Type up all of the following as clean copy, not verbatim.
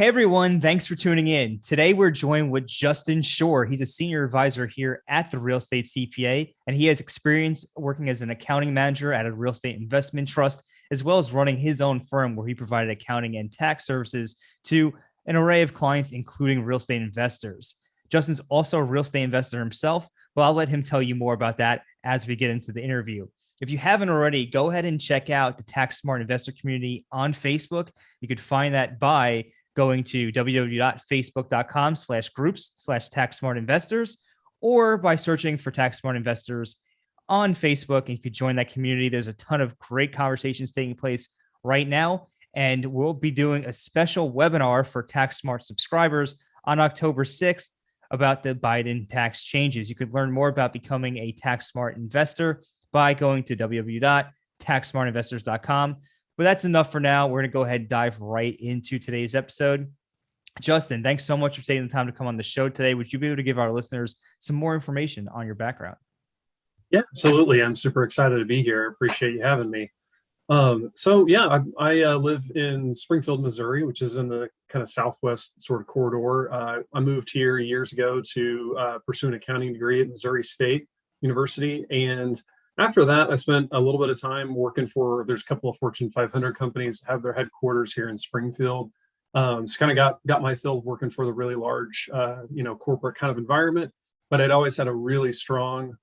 Hey everyone, thanks for tuning in. Today we're joined with Justin Shore. He's a senior advisor here at the Real Estate CPA, and he has experience working as an accounting manager at a real estate investment trust, as well as running his own firm where he provided accounting and tax services to an array of clients, including real estate investors. Justin's also a real estate investor himself, but I'll let him tell you more about that as we get into the interview. If you haven't already, go ahead and check out the Tax Smart Investor community on Facebook. You could find that by going to www.facebook.com/groups/tax-smart-investors, or by searching for Tax Smart Investors on Facebook, and you could join that community. There's a ton of great conversations taking place right now, and we'll be doing a special webinar for Tax Smart subscribers on October 6th about the Biden tax changes. You could learn more about becoming a Tax Smart investor by going to www.taxsmartinvestors.com. But that's enough for now. We're going to go ahead and dive right into today's episode. Justin, thanks so much for taking the time to come on the show today. Would you be able to give our listeners some more information on your background? Yeah, absolutely. I'm super excited to be here. Appreciate you having me. I live in Springfield, Missouri, which is in the kind of southwest sort of corridor. I moved here years ago to pursue an accounting degree at Missouri State University. And after that, I spent a little bit of time working there's a couple of Fortune 500 companies that have their headquarters here in Springfield. So kind of got my fill working for the really large, corporate kind of environment. But I'd always had a really strong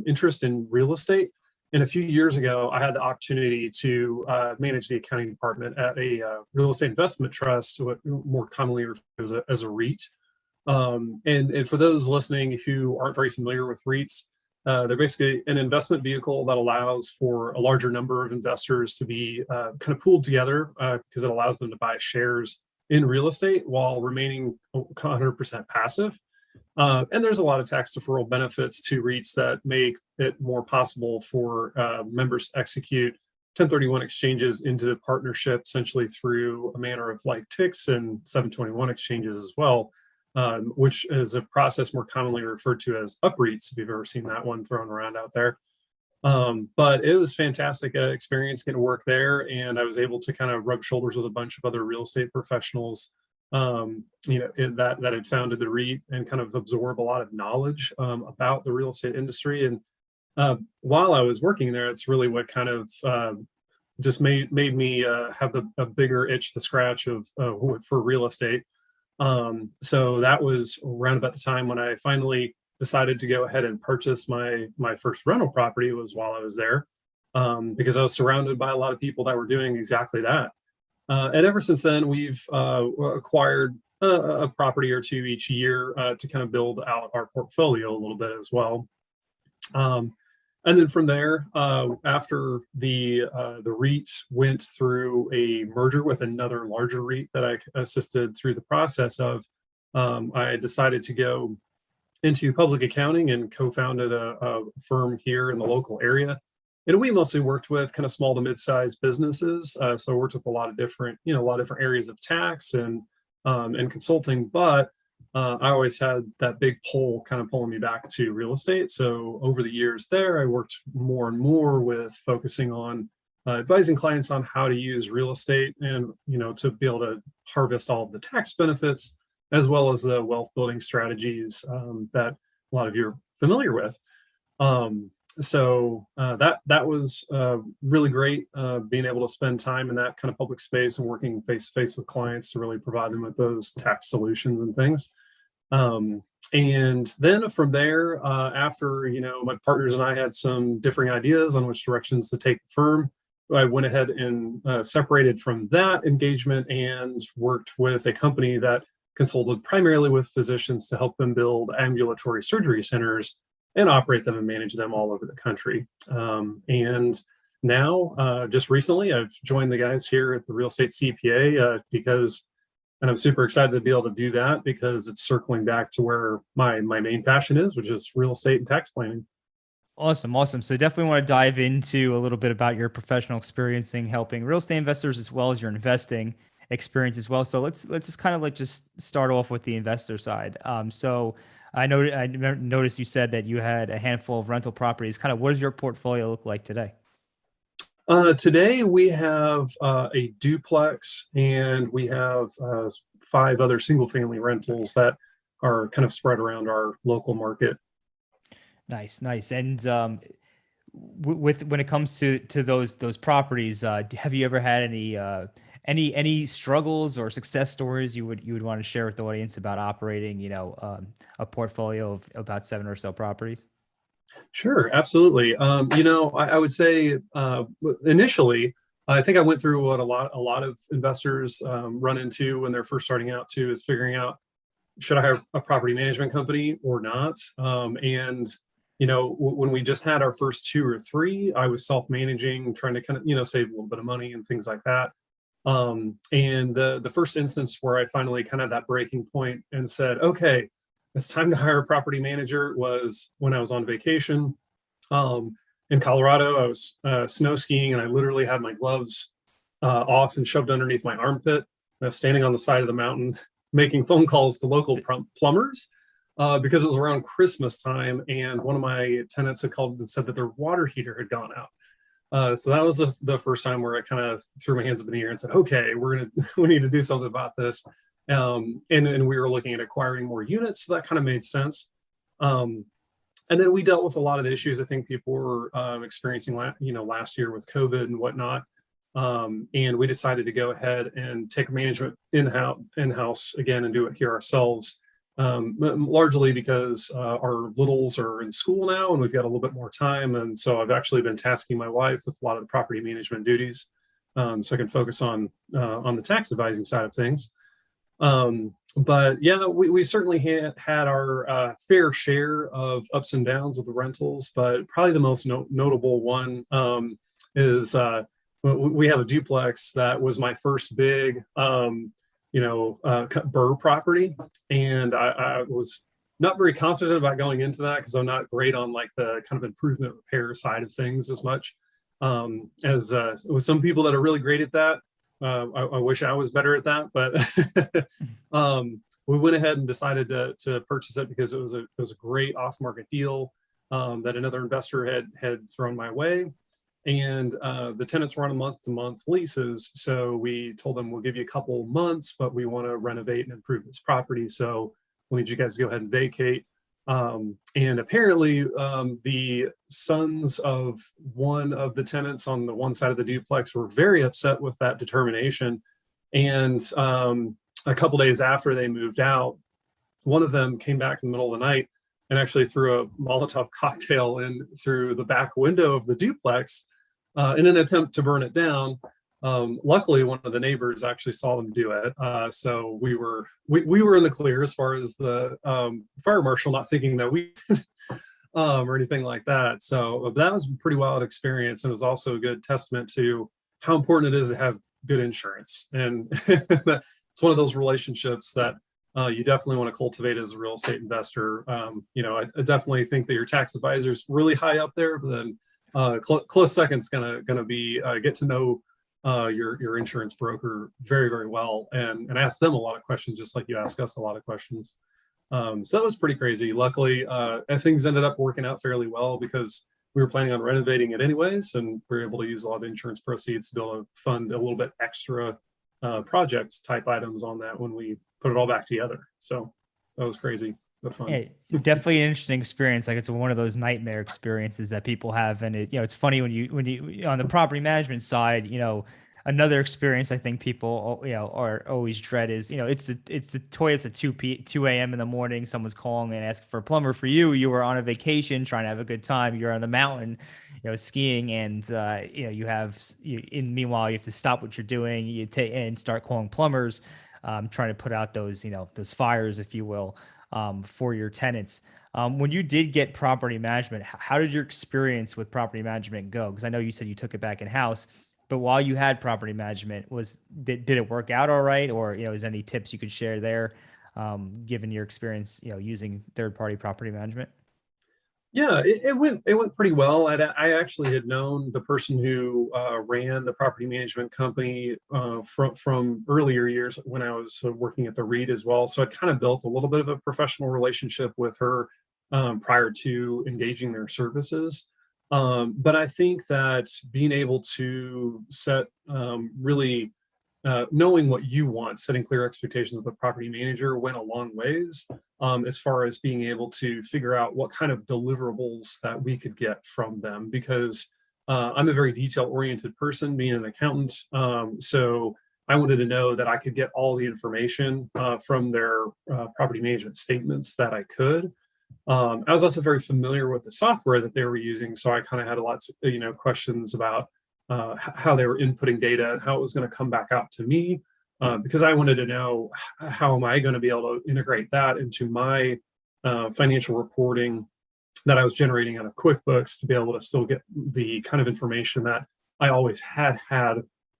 interest in real estate. And a few years ago, I had the opportunity to manage the accounting department at a real estate investment trust, what more commonly referred to as a REIT. And for those listening who aren't very familiar with REITs, they're basically an investment vehicle that allows for a larger number of investors to be kind of pooled together because it allows them to buy shares in real estate while remaining 100% passive. And there's a lot of tax deferral benefits to REITs that make it more possible for members to execute 1031 exchanges into the partnership, essentially through a manner of like TICs and 721 exchanges as well. Which is a process more commonly referred to as UPREITs, if you've ever seen that one thrown around out there. But it was fantastic experience getting to work there, and I was able to kind of rub shoulders with a bunch of other real estate professionals, that had founded the REIT, and kind of absorb a lot of knowledge about the real estate industry. And while I was working there, it's really what kind of just made me have a bigger itch to scratch for real estate. So that was around about the time when I finally decided to go ahead and purchase my first rental property. Was while I was there, because I was surrounded by a lot of people that were doing exactly that. And ever since then, we've acquired a property or two each year to kind of build out our portfolio a little bit as well. And then from there, after the REIT went through a merger with another larger REIT that I assisted through the process of, I decided to go into public accounting and co-founded a firm here in the local area. And we mostly worked with kind of small to mid-sized businesses. So I worked with a lot of different areas of tax and consulting, but I always had that big pull kind of pulling me back to real estate. So over the years there, I worked more and more with focusing on advising clients on how to use real estate and, to be able to harvest all of the tax benefits, as well as the wealth building strategies that a lot of you are familiar with. So that was really great, being able to spend time in that kind of public space and working face to face with clients to really provide them with those tax solutions and things. And then from there, after my partners and I had some differing ideas on which directions to take the firm, I went ahead and separated from that engagement and worked with a company that consulted primarily with physicians to help them build ambulatory surgery centers and operate them and manage them all over the country. And now, just recently, I've joined the guys here at the Real Estate CPA and I'm super excited to be able to do that because it's circling back to where my main passion is, which is real estate and tax planning. Awesome. So definitely want to dive into a little bit about your professional experience in helping real estate investors as well as your investing experience as well. So let's just kind of just start off with the investor side. So I noticed you said that you had a handful of rental properties. Kind of what does your portfolio look like today? Today we have a duplex, and we have 5 other single family rentals that are kind of spread around our local market. Nice, nice. And with when it comes to those properties, have you ever had any struggles or success stories you would want to share with the audience about operating, a portfolio of about 7 or so properties? Sure, absolutely. I would say initially, I think I went through what a lot of investors run into when they're first starting out too, is figuring out, should I hire a property management company or not? And when we just had our first 2 or 3, I was self-managing, trying to kind of save a little bit of money and things like that. And the first instance where I finally kind of that breaking point and said, okay, it's time to hire a property manager, was when I was on vacation in Colorado. I was snow skiing, and I literally had my gloves off and shoved underneath my armpit, standing on the side of the mountain, making phone calls to local plumbers because it was around Christmas time, and one of my tenants had called and said that their water heater had gone out. So that was the first time where I kind of threw my hands up in the air and said, okay, we need to do something about this. And we were looking at acquiring more units, so that kind of made sense. And then we dealt with a lot of the issues I think people were experiencing last year with COVID and whatnot. And we decided to go ahead and take management in-house again and do it here ourselves. Largely because our littles are in school now and we've got a little bit more time. And so I've actually been tasking my wife with a lot of the property management duties, so I can focus on the tax advising side of things. But yeah, we certainly had our fair share of ups and downs with the rentals, but probably the most notable one is we have a duplex that was my first big burr property, and I was not very confident about going into that because I'm not great on like the kind of improvement repair side of things as much as with some people that are really great at that. I wish I was better at that, but we went ahead and decided to purchase it because it was a great off-market deal that another investor had thrown my way. And the tenants were on a month-to-month leases. So we told them, we'll give you a couple months, but we want to renovate and improve this property. So we need you guys to go ahead and vacate. And apparently the sons of one of the tenants on the one side of the duplex were very upset with that determination. And a couple days after they moved out, one of them came back in the middle of the night and actually threw a Molotov cocktail in through the back window of the duplex in an attempt to burn it down. Luckily, one of the neighbors actually saw them do it, so we were in the clear as far as the fire marshal not thinking that we or anything like that. So that was a pretty wild experience, and it was also a good testament to how important it is to have good insurance. And it's one of those relationships that you definitely want to cultivate as a real estate investor. I definitely think that your tax advisor is really high up there, but then close second's gonna be get to know your insurance broker very, very well and ask them a lot of questions, just like you ask us a lot of questions. So that was pretty crazy. Luckily, things ended up working out fairly well because we were planning on renovating it anyways, and we were able to use a lot of insurance proceeds to be able to fund a little bit extra project type items on that when we put it all back together. So that was crazy, but fun. Hey, definitely an interesting experience. Like, it's one of those nightmare experiences that people have. And it's funny when you on the property management side, another experience I think people, are always dread is, it's the toilets at 2 a.m. in the morning. Someone's calling and asking for a plumber for you. You were on a vacation trying to have a good time. You're on the mountain, skiing, and meanwhile you have to stop what you're doing. You take and start calling plumbers, trying to put out those fires, if you will, for your tenants. When you did get property management, how did your experience with property management go? Because I know you said you took it back in house, but while you had property management, did it work out all right? Or, is any tips you could share there, given your experience, using third-party property management? Yeah, it went pretty well. I actually had known the person who ran the property management company from earlier years when I was working at the REIT as well. So I kind of built a little bit of a professional relationship with her prior to engaging their services. But I think that being able to set really knowing what you want, setting clear expectations with the property manager went a long ways, as far as being able to figure out what kind of deliverables that we could get from them. Because I'm a very detail-oriented person, being an accountant. So I wanted to know that I could get all the information from their property management statements that I could. I was also very familiar with the software that they were using, so I kind of had lots of questions about how they were inputting data and how it was going to come back out to me, because I wanted to know how am I going to be able to integrate that into my financial reporting that I was generating out of QuickBooks to be able to still get the kind of information that I always had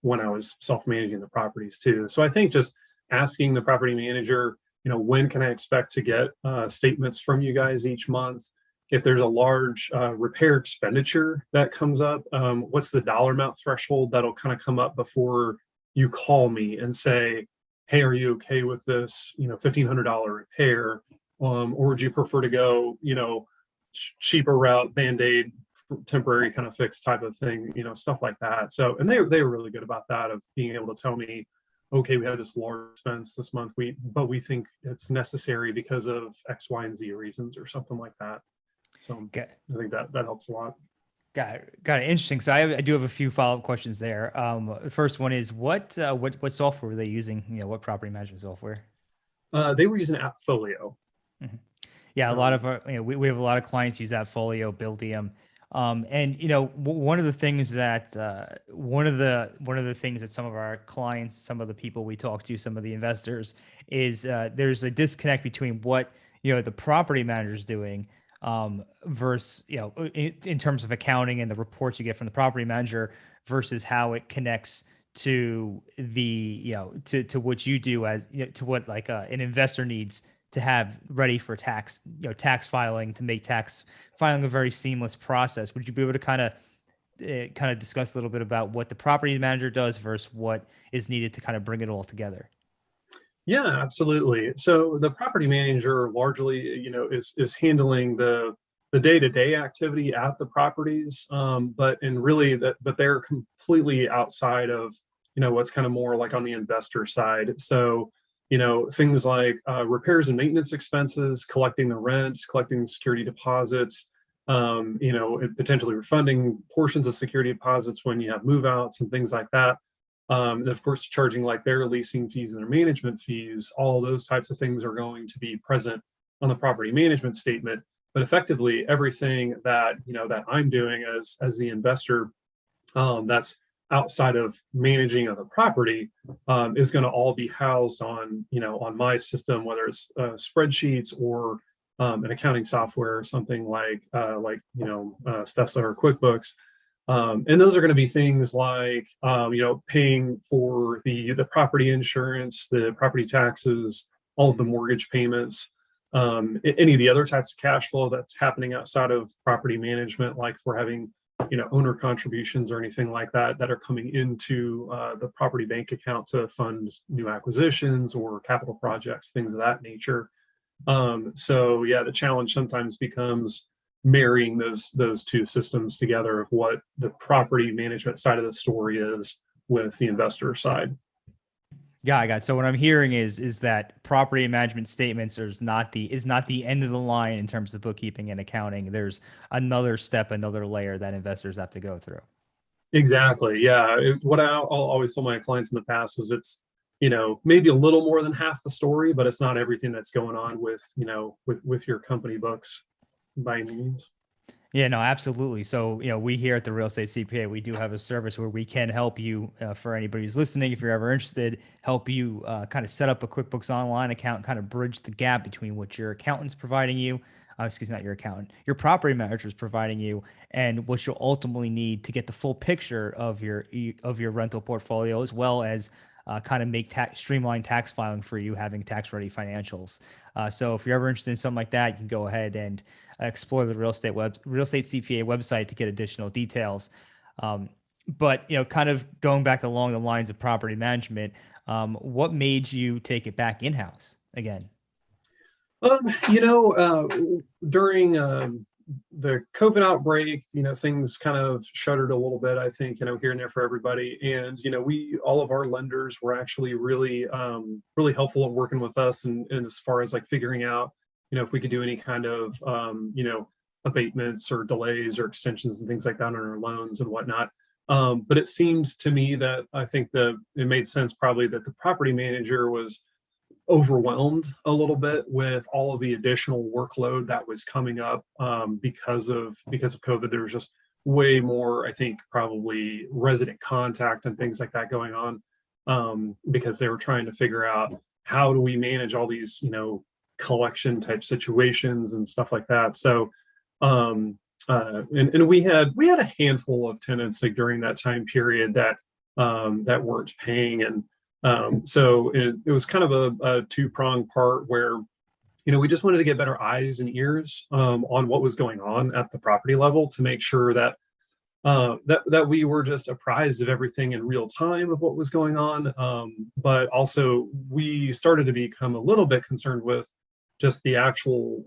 when I was self-managing the properties too. So I think just asking the property manager, when can I expect to get statements from you guys each month? If there's a large repair expenditure that comes up, what's the dollar amount threshold that'll kind of come up before you call me and say, hey, are you okay with this, $1,500 repair? Or would you prefer to go, cheaper route, Band-Aid, temporary kind of fix type of thing, stuff like that. So, and they were really good about that, of being able to tell me, okay, we have this large expense this month, but we think it's necessary because of X, Y, and Z reasons or something like that. So I think that helps a lot. Got it. Interesting. So I do have a few follow-up questions there. The first one is what software were they using? What property management software? They were using AppFolio. Mm-hmm. Yeah, a lot of our, we have a lot of clients use AppFolio, Buildium. And one of the things that one of the things that some of our clients, some of the people we talk to, some of the investors, is there's a disconnect between what the property manager is doing versus in terms of accounting and the reports you get from the property manager versus how it connects to the to what you do as to what like an investor needs to have ready for tax filing, to make tax filing a very seamless process. Would you be able to kind of discuss a little bit about what the property manager does versus what is needed to kind of bring it all together? Yeah, absolutely. So the property manager largely, is handling the day-to-day activity at the properties, but they're completely outside of what's kind of more like on the investor side. So things like repairs and maintenance expenses, collecting the rents, collecting security deposits, potentially refunding portions of security deposits when you have move outs and things like that. And of course, charging like their leasing fees and their management fees. All those types of things are going to be present on the property management statement. But effectively, everything that that I'm doing as the investor, that's outside of managing of the property, is going to all be housed on on my system, whether it's spreadsheets or an accounting software or something like Stessa or QuickBooks. And those are going to be things like paying for the property insurance, the property taxes, all of the mortgage payments, any of the other types of cash flow that's happening outside of property management, like if we're having owner contributions or anything like that that are coming into the property bank account to fund new acquisitions or capital projects, things of that nature. So yeah, the challenge sometimes becomes marrying those two systems together, of what the property management side of the story is with the investor side. Yeah, I got it. So what I'm hearing is that property management statements is not the end of the line in terms of bookkeeping and accounting. There's another step, another layer that investors have to go through. Exactly. Yeah. What I'll always tell my clients in the past is it's maybe a little more than half the story, but it's not everything that's going on with with your company books by any means. Yeah, no, absolutely. So, we here at the Real Estate CPA, we do have a service where we can help you, for anybody who's listening, if you're ever interested, help you kind of set up a QuickBooks Online account, kind of bridge the gap between what your accountant's providing you, excuse me, not your accountant, your property manager is providing you, and what you'll ultimately need to get the full picture of your rental portfolio, as well as kind of make streamline tax filing for you, having tax ready financials. So if you're ever interested in something like that, you can go ahead and explore the Real Estate CPA website to get additional details. But kind of going back along the lines of property management, what made you take it back in-house again? During the COVID outbreak, things kind of shuttered a little bit, I think, here and there for everybody. And, all of our lenders were actually really, really helpful at working with us and as far as like figuring out, if we could do any kind of, abatements or delays or extensions and things like that on our loans and whatnot. But it seemed to me that I think it made sense probably that the property manager was overwhelmed a little bit with all of the additional workload that was coming up because of COVID. There was just way more, I think, probably resident contact and things like that going on because they were trying to figure out how do we manage all these, collection type situations and stuff like that. So and we had a handful of tenants like during that time period that weren't paying, and so it was kind of a two-pronged part where we just wanted to get better eyes and ears on what was going on at the property level to make sure that that we were just apprised of everything in real time of what was going on, but also we started to become a little bit concerned with just the actual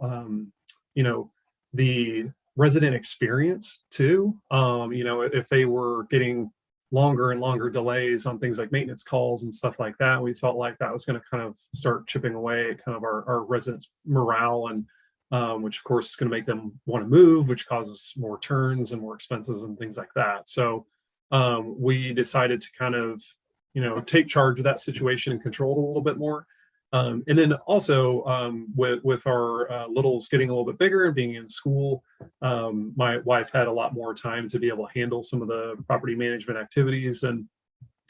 the resident experience too. If they were getting longer and longer delays on things like maintenance calls and stuff like that, we felt like that was going to kind of start chipping away at kind of our residents' morale, and which of course is going to make them want to move, which causes more turns and more expenses and things like that. So we decided to kind of take charge of that situation and control it a little bit more. And then also with our littles getting a little bit bigger and being in school, my wife had a lot more time to be able to handle some of the property management activities, and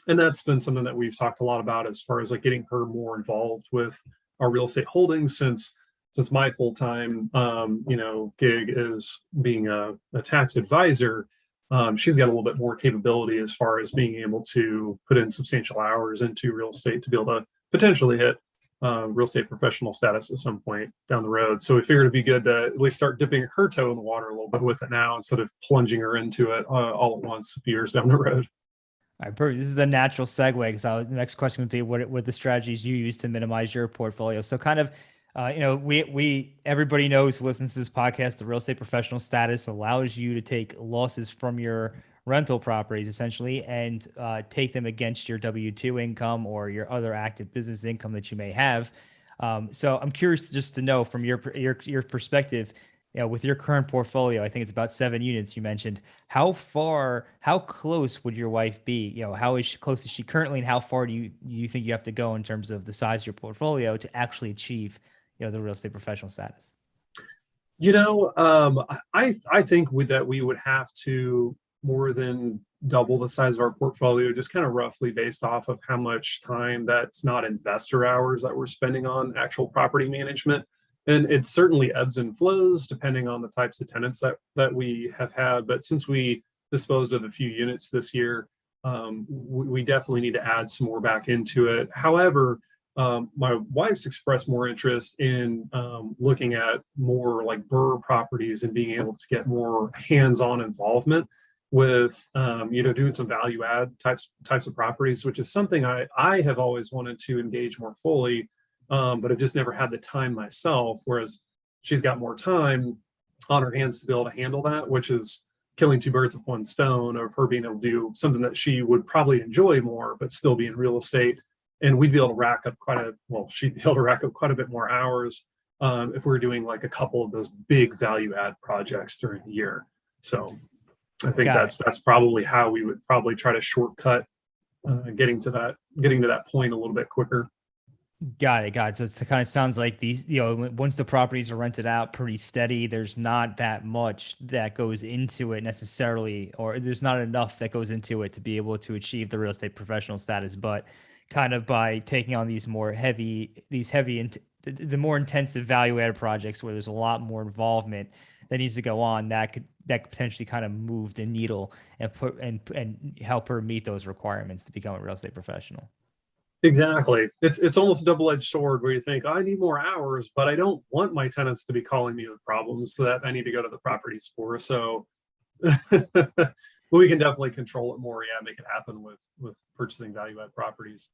that's been something that we've talked a lot about as far as like getting her more involved with our real estate holdings, since my full-time gig is being a tax advisor. She's got a little bit more capability as far as being able to put in substantial hours into real estate to be able to potentially hit real estate professional status at some point down the road. So we figured it'd be good to at least start dipping her toe in the water a little bit with it now, instead of plunging her into it all at once a few years down the road. All right, perfect. This is a natural segue because the next question would be what the strategies you use to minimize your portfolio. So kind of, we everybody knows who listens to this podcast, the real estate professional status allows you to take losses from your rental properties essentially and take them against your W-2 income or your other active business income that you may have. So I'm curious just to know from your perspective, with your current portfolio, I think it's about 7 units you mentioned. How close would your wife be? How close is she currently, and how far do you think you have to go in terms of the size of your portfolio to actually achieve, the real estate professional status? I think that we would have to more than double the size of our portfolio, just kind of roughly based off of how much time that's not investor hours that we're spending on actual property management. And it certainly ebbs and flows depending on the types of tenants that we have had. But since we disposed of a few units this year, we definitely need to add some more back into it. However, my wife's expressed more interest in looking at more like BRRRR properties and being able to get more hands-on involvement with doing some value add types of properties, which is something I have always wanted to engage more fully, but I've just never had the time myself, whereas she's got more time on her hands to be able to handle that, which is killing two birds with one stone, of her being able to do something that she would probably enjoy more but still be in real estate, and we'd be able to she'd be able to rack up quite a bit more hours if we were doing like a couple of those big value add projects during the year. So I think that's probably how we would probably try to shortcut getting to that point a little bit quicker. Got it. So it kind of sounds like these, once the properties are rented out pretty steady, there's not that much that goes into it necessarily, or there's not enough that goes into it to be able to achieve the real estate professional status. But kind of by taking on the more intensive value added projects where there's a lot more involvement that needs to go on, that could potentially kind of move the needle and help her meet those requirements to become a real estate professional. Exactly. It's almost a double-edged sword where you think, I need more hours, but I don't want my tenants to be calling me with problems that I need to go to the properties for. So we can definitely control it more. Yeah, make it happen with purchasing value add properties.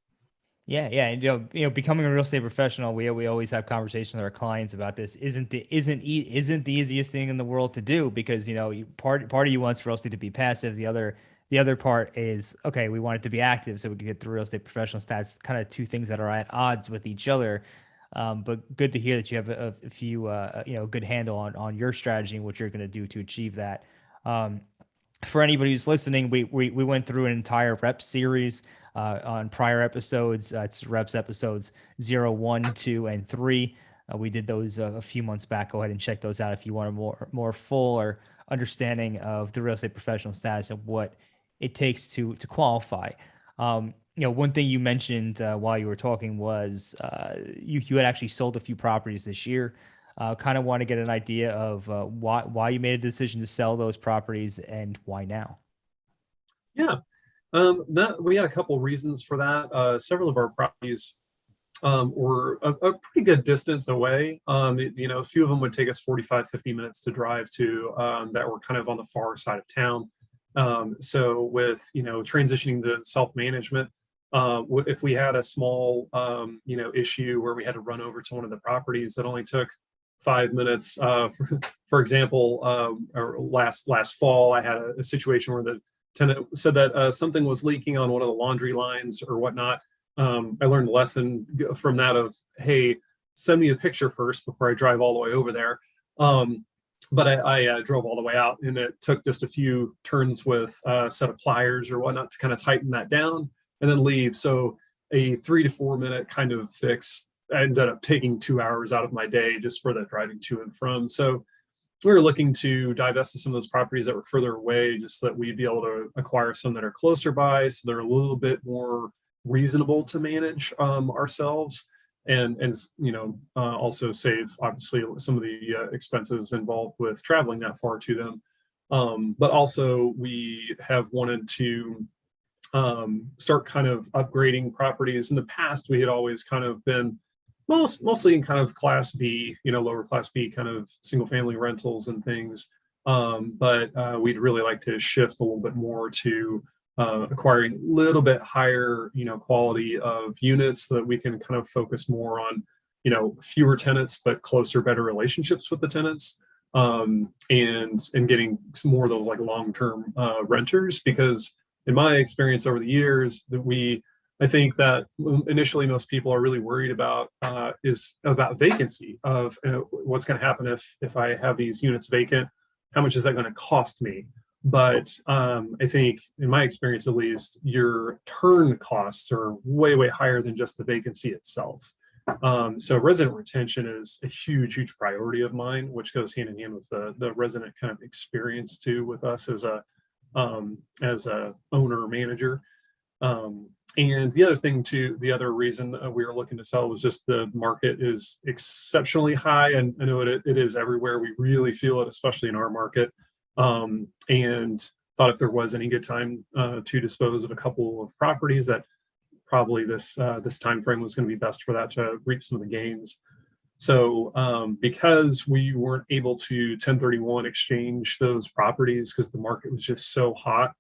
Yeah. And, becoming a real estate professional, we always have conversations with our clients about this. Isn't the easiest thing in the world to do, because part of you wants real estate to be passive. The other part is, okay, we want it to be active so we can get the real estate professional stats. Kind of two things that are at odds with each other. But good to hear that you have a few good handle on your strategy and what you're going to do to achieve that. Um, for anybody who's listening, we went through an entire rep series on prior episodes. It's reps episodes 0, 1, 2, and 3. We did those a few months back. Go ahead and check those out if you want a more full or understanding of the real estate professional status and what it takes to qualify. One thing you mentioned while you were talking was you had actually sold a few properties this year. Kind of want to get an idea of why you made a decision to sell those properties and why now. Yeah, that we had a couple reasons for that. Several of our properties were a pretty good distance away. A few of them would take us 45, 50 minutes to drive to, that were kind of on the far side of town. So with, transitioning to self-management, if we had a small, issue where we had to run over to one of the properties that only took 5 minutes, for example, or last fall, I had a situation where the tenant said that something was leaking on one of the laundry lines or whatnot. I learned a lesson from that of, hey, send me a picture first before I drive all the way over there. But I drove all the way out, and it took just a few turns with a set of pliers or whatnot to kind of tighten that down and then leave. So a 3 to 4 minute kind of fix ended up taking 2 hours out of my day just for the driving to and from. So we were looking to divest of some of those properties that were further away, just so that we'd be able to acquire some that are closer by, so they're a little bit more reasonable to manage ourselves, and also save obviously some of the expenses involved with traveling that far to them. But also we have wanted to start kind of upgrading properties. In the past, we had always kind of been mostly in kind of class B, lower class B kind of single family rentals and things. But we'd really like to shift a little bit more to acquiring a little bit higher, quality of units, so that we can kind of focus more on, fewer tenants, but closer, better relationships with the tenants, and getting some more of those like long-term renters. Because in my experience over the years, I think that initially most people are really worried about is about vacancy of what's going to happen if I have these units vacant. How much is that going to cost me? But I think, in my experience at least, your turn costs are way, way higher than just the vacancy itself. So resident retention is a huge, huge priority of mine, which goes hand in hand with the resident kind of experience too with us as a owner or manager. And the other reason we were looking to sell was just the market is exceptionally high, and I know it is everywhere. We really feel it, especially in our market. And thought if there was any good time to dispose of a couple of properties, that probably this time frame was going to be best for that to reap some of the gains. So because we weren't able to 1031 exchange those properties because the market was just so hot,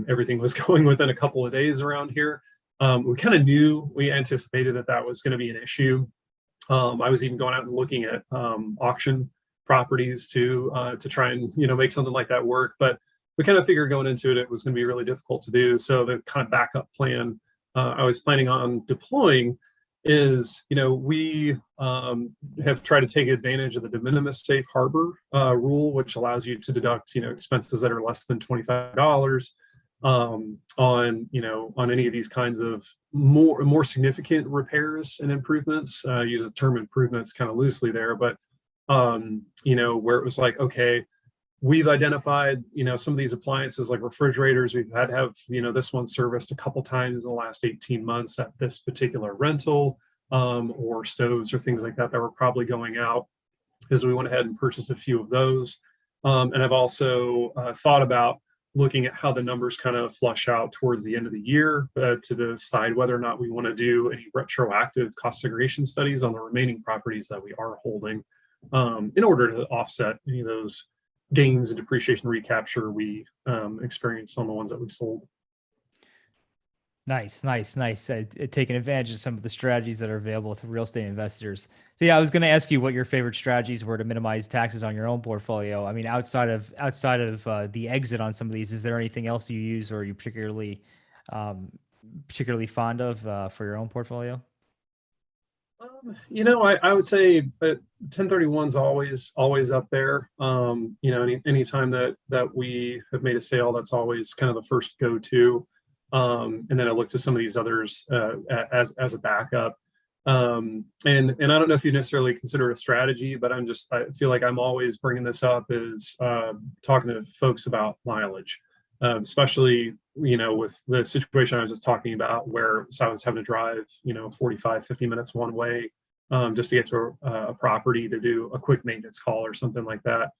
everything was going within a couple of days around here. We anticipated that was going to be an issue. I was even going out and looking at auction properties to try and make something like that work, but we kind of figured going into it was going to be really difficult to do. So the kind of backup plan I was planning on deploying is, we have tried to take advantage of the de minimis safe harbor rule, which allows you to deduct, expenses that are less than $25 on any of these kinds of more significant repairs and improvements. Use the term improvements kind of loosely there, but where it was like, okay, we've identified, some of these appliances like refrigerators, we've had to have, this one serviced a couple times in the last 18 months at this particular rental, or stoves or things like that were probably going out, as we went ahead and purchased a few of those. And I've also thought about looking at how the numbers kind of flush out towards the end of the year to decide whether or not we want to do any retroactive cost segregation studies on the remaining properties that we are holding, in order to offset any of those gains and depreciation recapture we experienced on the ones that we sold. Nice, nice, nice. Taking advantage of some of the strategies that are available to real estate investors. So yeah, I was going to ask you what your favorite strategies were to minimize taxes on your own portfolio. I mean, outside of the exit on some of these, is there anything else you use or you um, particularly fond of for your own portfolio? I would say 1031's always up there. Anytime that we have made a sale, that's always kind of the first go-to. And then I look to some of these others as a backup. And I don't know if you necessarily consider it a strategy, but I feel like I'm always bringing this up is talking to folks about mileage, especially with the situation I was just talking about where I was having to drive 45, 50 minutes one way just to get to a property to do a quick maintenance call or something like that.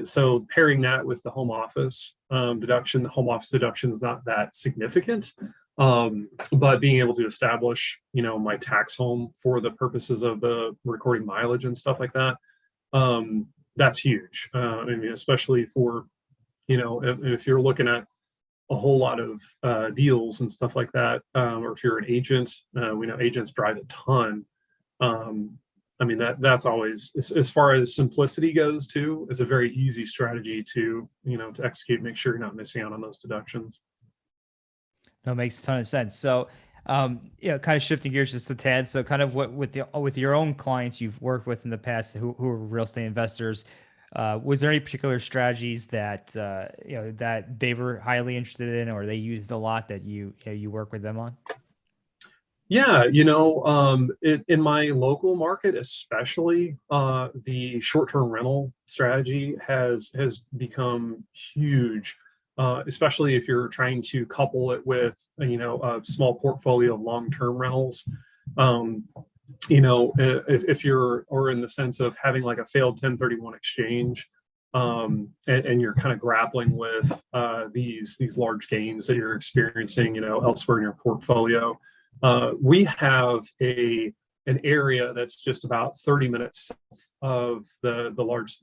So pairing that with the home office deduction, the home office deduction is not that significant, but being able to establish my tax home for the purposes of the recording mileage and stuff like that, that's huge. Especially for if you're looking at a whole lot of deals and stuff like that, or if you're an agent, we know agents drive a ton. That's always, as far as simplicity goes too, it's a very easy strategy to execute, make sure you're not missing out on those deductions. No, it makes a ton of sense. So, kind of shifting gears just a tad. So, kind of what with your own clients you've worked with in the past who are real estate investors, was there any particular strategies that that they were highly interested in or they used a lot that you work with them on? Yeah, in my local market, especially, the short-term rental strategy has become huge, especially if you're trying to couple it with a small portfolio of long-term rentals. Um, if you're or in the sense of having like a failed 1031 exchange, and you're kind of grappling with these large gains that you're experiencing, elsewhere in your portfolio. We have an area that's just about 30 minutes south of the large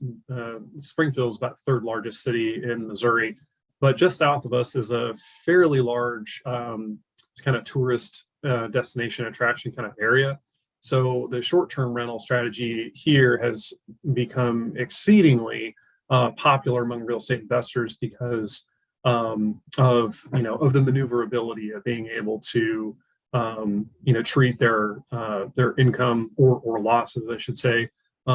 Springfield's about third largest city in Missouri, but just south of us is a fairly large kind of tourist destination attraction kind of area. So the short-term rental strategy here has become exceedingly popular among real estate investors because of the maneuverability of being able to treat their income or losses, I should say,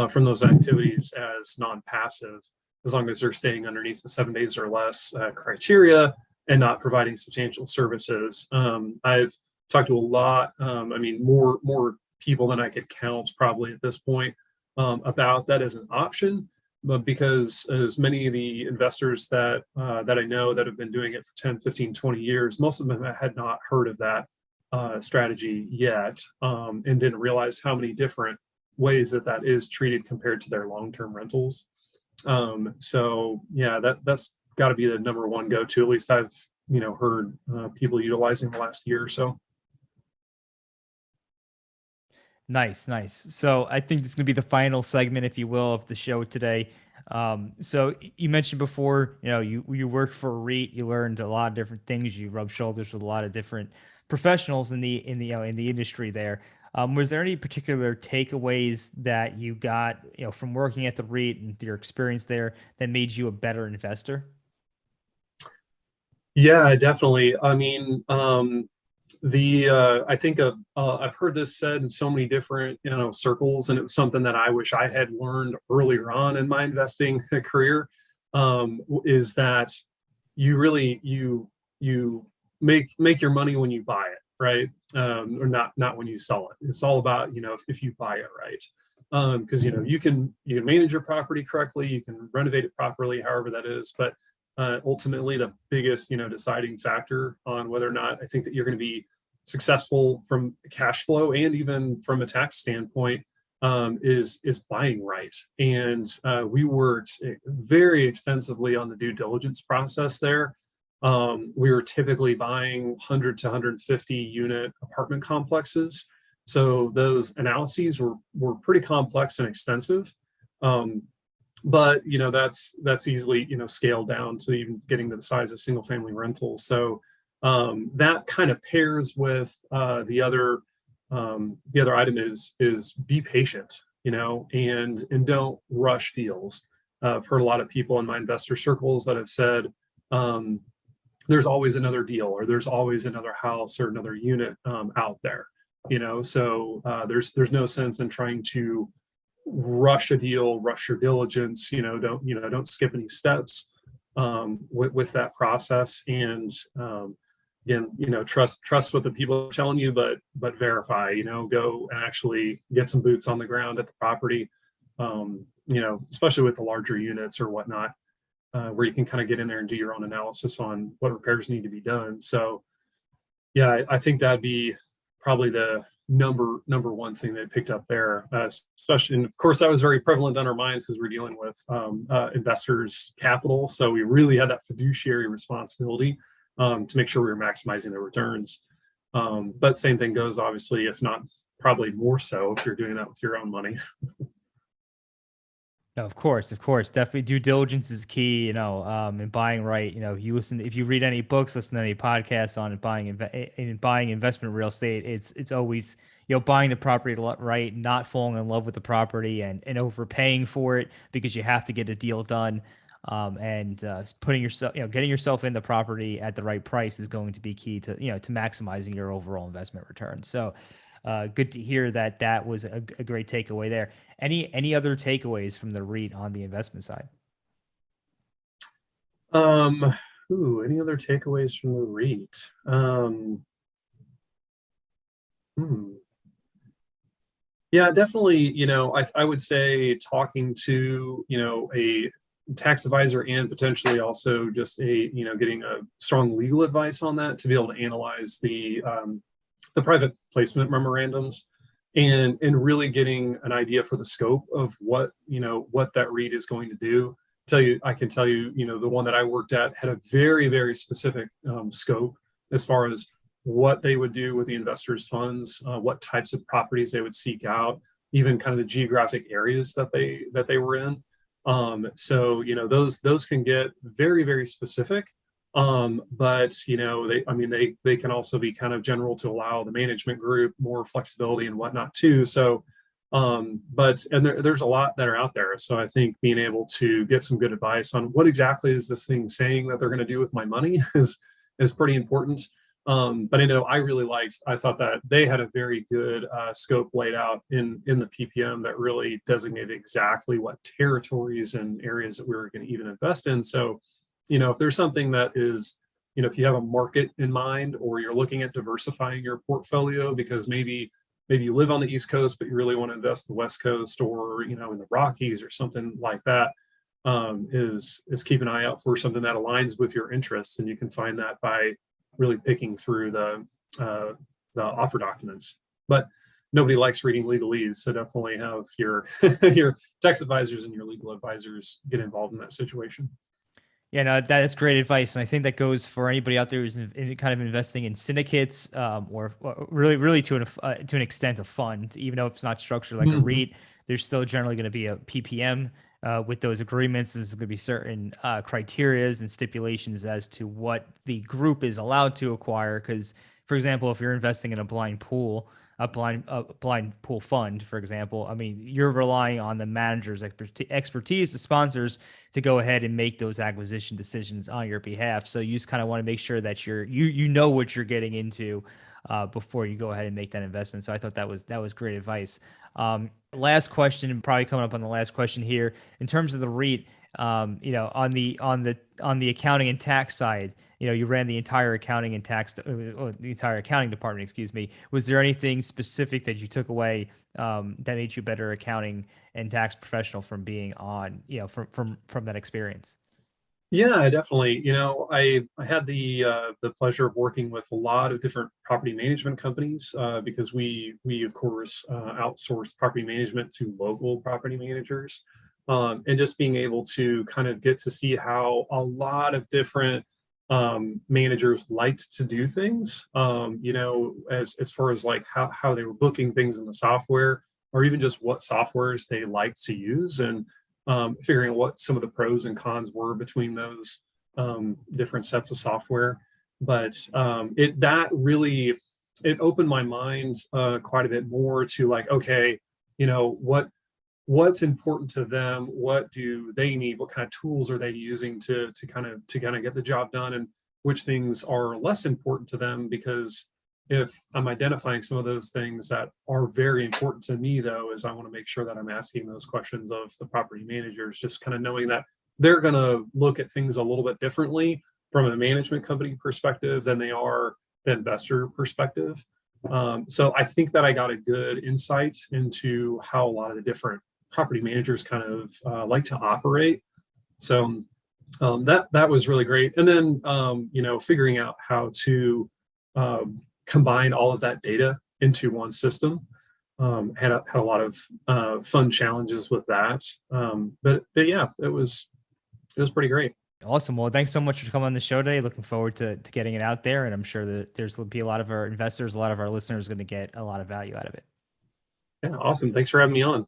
from those activities as non-passive, as long as they're staying underneath the 7 days or less criteria and not providing substantial services. I've talked to a lot, more people than I could count probably at this point about that as an option. But because as many of the investors that I know that have been doing it for 10, 15, 20 years, most of them had not heard of that strategy yet, and didn't realize how many different ways that is treated compared to their long-term rentals. So yeah, that's got to be the number one go-to. At least I've heard people utilizing the last year or so. Nice, nice. So I think this is going to be the final segment, if you will, of the show today. So you mentioned before, you worked for a REIT, you learned a lot of different things, you rubbed shoulders with a lot of different professionals in the industry there. Was there any particular takeaways that you got, from working at the REIT and your experience there that made you a better investor? Yeah, definitely. I think I've heard this said in so many different circles, and it was something that I wish I had learned earlier on in my investing career. Is that you really you make your money when you buy it, right? Or not when you sell it. It's all about if you buy it right, because you can manage your property correctly, you can renovate it properly, however that is, but ultimately the biggest deciding factor on whether or not I think that you're going to be successful from cash flow and even from a tax standpoint is buying right. And we worked very extensively on the due diligence process there. We were typically buying 100 to 150 unit apartment complexes, so those analyses were pretty complex and extensive. But that's easily scaled down to even getting to the size of single family rentals. So That kind of pairs with the other item is be patient, and don't rush deals. I've heard a lot of people in my investor circles that have said, um, there's always another deal, or there's always another house or another unit out there. So there's no sense in trying to rush a deal, rush your diligence. Don't skip any steps with that process. And again, trust what the people are telling you, but verify. Go and actually get some boots on the ground at the property. Especially with the larger units or whatnot, where you can kind of get in there and do your own analysis on what repairs need to be done. So yeah, I think that'd be probably the number one thing they picked up there. Especially, and of course, that was very prevalent on our minds because we're dealing with investors' capital. So we really had that fiduciary responsibility to make sure we were maximizing the returns. But same thing goes, obviously, if not probably more so, if you're doing that with your own money. No, of course, definitely due diligence is key, in buying right. If you read any books, listen to any podcasts on buying investment real estate, it's always, buying the property right, not falling in love with the property and overpaying for it because you have to get a deal done. And putting yourself, getting yourself in the property at the right price is going to be key to, to maximizing your overall investment return. So, good to hear that was a great takeaway there. Any other takeaways from the REIT on the investment side? Any other takeaways from the REIT? Yeah, definitely. I would say talking to, a tax advisor and potentially also just getting a strong legal advice on that to be able to analyze the private placement memorandums and really getting an idea for the scope of what that REIT is going to do. I can tell you, the one that I worked at had a very, very specific scope as far as what they would do with the investors' funds, what types of properties they would seek out, even kind of the geographic areas that they were in. So those can get very, very specific. But they can also be kind of general to allow the management group more flexibility and whatnot too. So there's a lot that are out there. So I think being able to get some good advice on what exactly is this thing saying that they're going to do with my money is pretty important. But I thought that they had a very good scope laid out in the PPM that really designated exactly what territories and areas that we were going to even invest in. So, if there's something that is, if you have a market in mind, or you're looking at diversifying your portfolio because maybe you live on the East Coast, but you really want to invest the West Coast, or, in the Rockies or something like that, is keep an eye out for something that aligns with your interests. And you can find that by really picking through the offer documents. But nobody likes reading legalese, so definitely have your your tax advisors and your legal advisors get involved in that situation. Yeah, no, that is great advice, and I think that goes for anybody out there who's kind of investing in syndicates, or really to an extent a fund, even though it's not structured like a REIT. There's still generally going to be a PPM with those agreements. There's going to be certain criterias and stipulations as to what the group is allowed to acquire. Because, for example, if you're investing in a blind pool fund, for example, I mean, you're relying on the manager's expertise, the sponsors, to go ahead and make those acquisition decisions on your behalf. So you just kind of want to make sure that you know what you're getting into before you go ahead and make that investment. So I thought that was great advice. Last question, and probably coming up on the last question here, in terms of the REIT, on the accounting and tax side, you ran the entire accounting and tax, the entire accounting department, excuse me. Was there anything specific that you took away that made you better accounting and tax professional from being on, from that experience? Yeah, definitely. I had the pleasure of working with a lot of different property management companies because we of course outsource property management to local property managers, and just being able to kind of get to see how a lot of different managers liked to do things. As far as like how they were booking things in the software, or even just what softwares they liked to use, and figuring out what some of the pros and cons were between those different sets of software. but that really, it opened my mind quite a bit more to like, okay, what's important to them, what do they need, what kind of tools are they using to kind of get the job done, and which things are less important to them. Because if I'm identifying some of those things that are very important to me, though, is I want to make sure that I'm asking those questions of the property managers, just kind of knowing that they're going to look at things a little bit differently from a management company perspective than they are the investor perspective. So I think that I got a good insight into how a lot of the different property managers kind of like to operate. So that was really great. And then figuring out how to combine all of that data into one system. Had a lot of fun challenges with that. But yeah, it was pretty great. Awesome. Well, thanks so much for coming on the show today. Looking forward to getting it out there. And I'm sure that there'll be a lot of our investors, a lot of our listeners going to get a lot of value out of it. Yeah, awesome. Thanks for having me on.